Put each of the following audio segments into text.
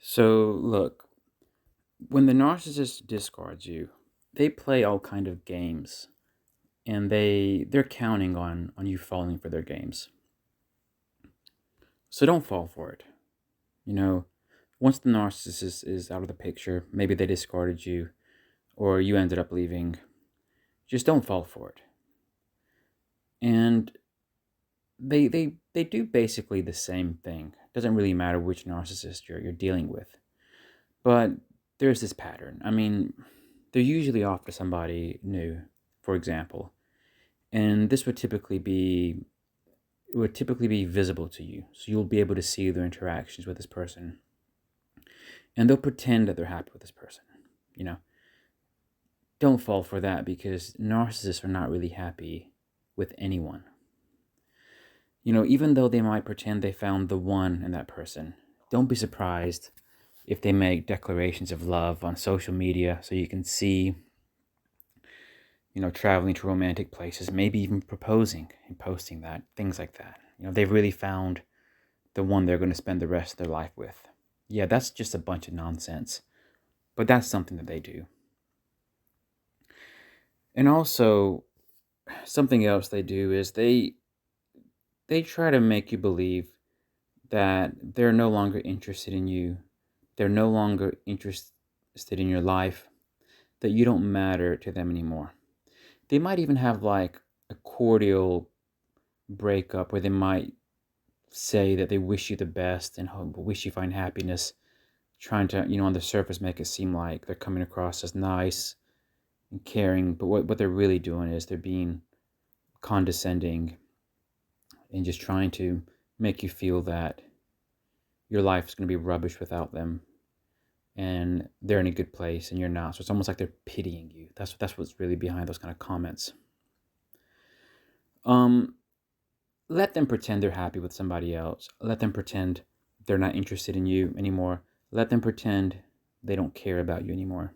So look, when the narcissist discards you, they play all kind of games, and they're counting on you falling for their games. So don't fall for it. You know, once the narcissist is out of the picture, maybe they discarded you or you ended up leaving, just don't fall for it. And they do basically the same thing. Doesn't really matter which narcissist you're dealing with. But there's this pattern. I mean, they're usually after somebody new, for example. And this would typically be visible to you. So you'll be able to see their interactions with this person. And they'll pretend that they're happy with this person. You know, don't fall for that because narcissists are not really happy with anyone. Even though they might pretend they found the one in that person, don't be surprised if they make declarations of love on social media so you can see, traveling to romantic places, maybe even proposing and posting that, things like that. They've really found the one they're going to spend the rest of their life with. Yeah, that's just a bunch of nonsense, but that's something that they do. And also, something else they do is they try to make you believe that they're no longer interested in you. They're no longer interested in your life, that you don't matter to them anymore. They might even have like a cordial breakup where they might say that they wish you the best and wish you find happiness, trying to, on the surface make it seem like they're coming across as nice and caring. But what they're really doing is they're being condescending and just trying to make you feel that your life is going to be rubbish without them and they're in a good place and you're not. So it's almost like they're pitying you. That's what's really behind those kind of comments. Um, Let them pretend they're happy with somebody else. Let them pretend they're not interested in you anymore. Let them pretend they don't care about you anymore.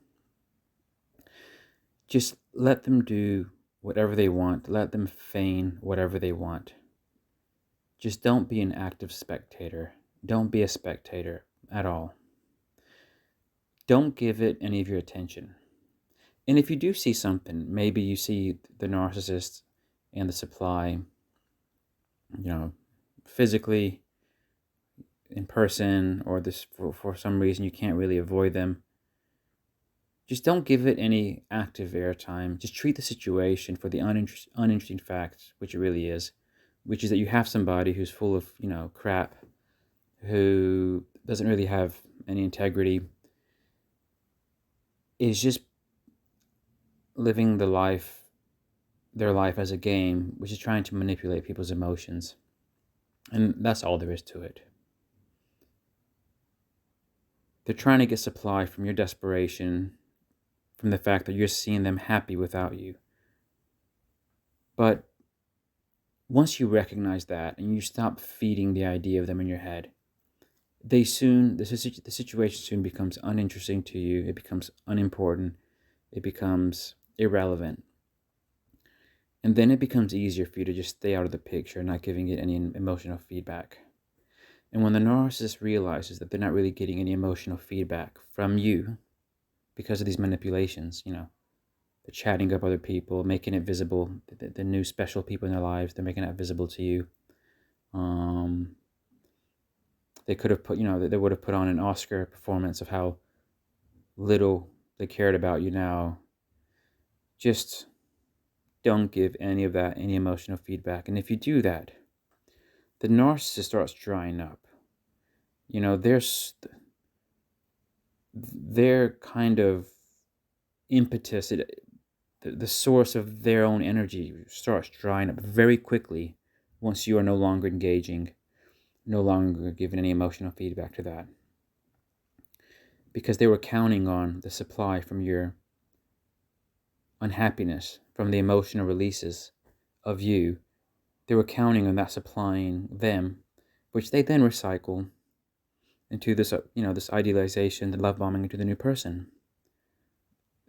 Just let them do whatever they want. Let them feign whatever they want. Just don't be an active spectator. Don't be a spectator at all. Don't give it any of your attention. And if you do see something, maybe you see the narcissist and the supply, you know, physically in person, or this for some reason you can't really avoid them, just don't give it any active airtime. Just treat the situation for the uninteresting fact, which it really is, which is that you have somebody who's full of, crap, who doesn't really have any integrity, is just living their life as a game, which is trying to manipulate people's emotions. And that's all there is to it. They're trying to get supply from your desperation, from the fact that you're seeing them happy without you. But once you recognize that and you stop feeding the idea of them in your head, the situation soon becomes uninteresting to you. It becomes unimportant. It becomes irrelevant. And then it becomes easier for you to just stay out of the picture, not giving it any emotional feedback. And when the narcissist realizes that they're not really getting any emotional feedback from you because of these manipulations, they're chatting up other people, making it visible, the new special people in their lives, they're making that visible to you. Um, they could have put, they would have put on an Oscar performance of how little they cared about you now. Just don't give any of that any emotional feedback. And if you do that, the narcissist starts drying up. There's their kind of impetus, the source of their own energy starts drying up very quickly once you are no longer engaging, no longer giving any emotional feedback to that. Because they were counting on the supply from your unhappiness, from the emotional releases of you. They were counting on that supplying them, which they then recycle into this, this idealization, the love bombing into the new person.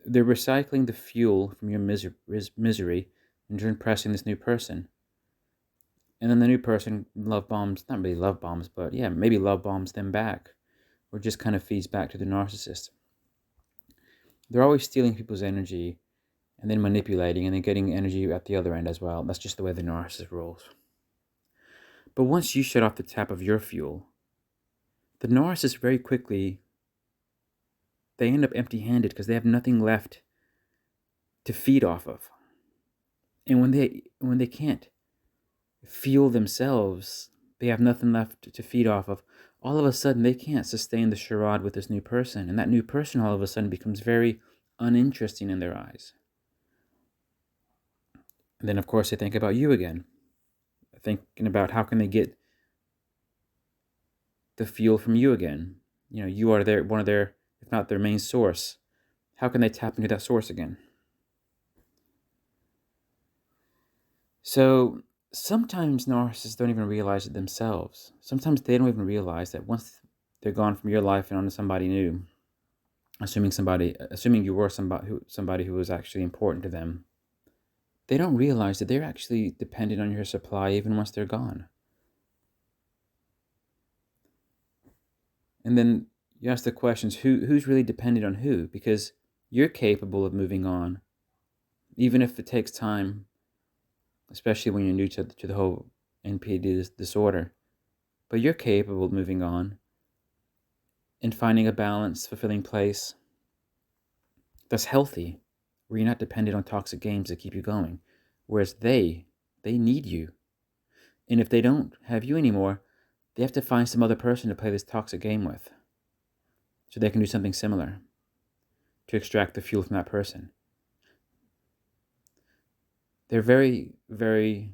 They're recycling the fuel from your misery into impressing this new person. And then the new person love bombs, not really love bombs, but yeah, maybe love bombs them back or just kind of feeds back to the narcissist. They're always stealing people's energy and then manipulating and then getting energy at the other end as well. That's just the way the narcissist rolls. But once you shut off the tap of your fuel, the narcissist very quickly, they end up empty-handed because they have nothing left to feed off of. And when they can't fuel themselves, they have nothing left to feed off of. All of a sudden, they can't sustain the charade with this new person. And that new person all of a sudden becomes very uninteresting in their eyes. And then, of course, they think about you again. Thinking about how can they get the fuel from you again. You are one of their, if not their main source. How can they tap into that source again? So sometimes narcissists don't even realize it themselves. Sometimes they don't even realize that once they're gone from your life and onto somebody new, assuming you were somebody who was actually important to them, they don't realize that they're actually dependent on your supply even once they're gone. And then you ask the questions, who's really dependent on who? Because you're capable of moving on, even if it takes time, especially when you're new to the whole NPD disorder. But you're capable of moving on and finding a balanced, fulfilling place that's healthy, where you're not dependent on toxic games that keep you going. Whereas they need you. And if they don't have you anymore, they have to find some other person to play this toxic game with, so they can do something similar to extract the fuel from that person. They're very, very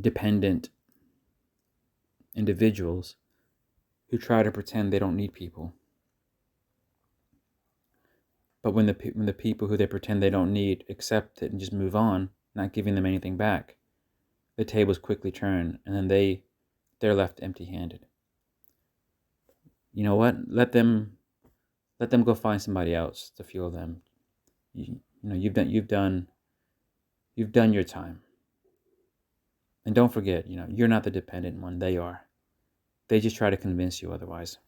dependent individuals who try to pretend they don't need people. But when the people who they pretend they don't need accept it and just move on, not giving them anything back, the tables quickly turn, and then they're left empty-handed. You know what? Let them go find somebody else to fuel them. You've done your time. And don't forget, you're not the dependent one. They are. They just try to convince you otherwise.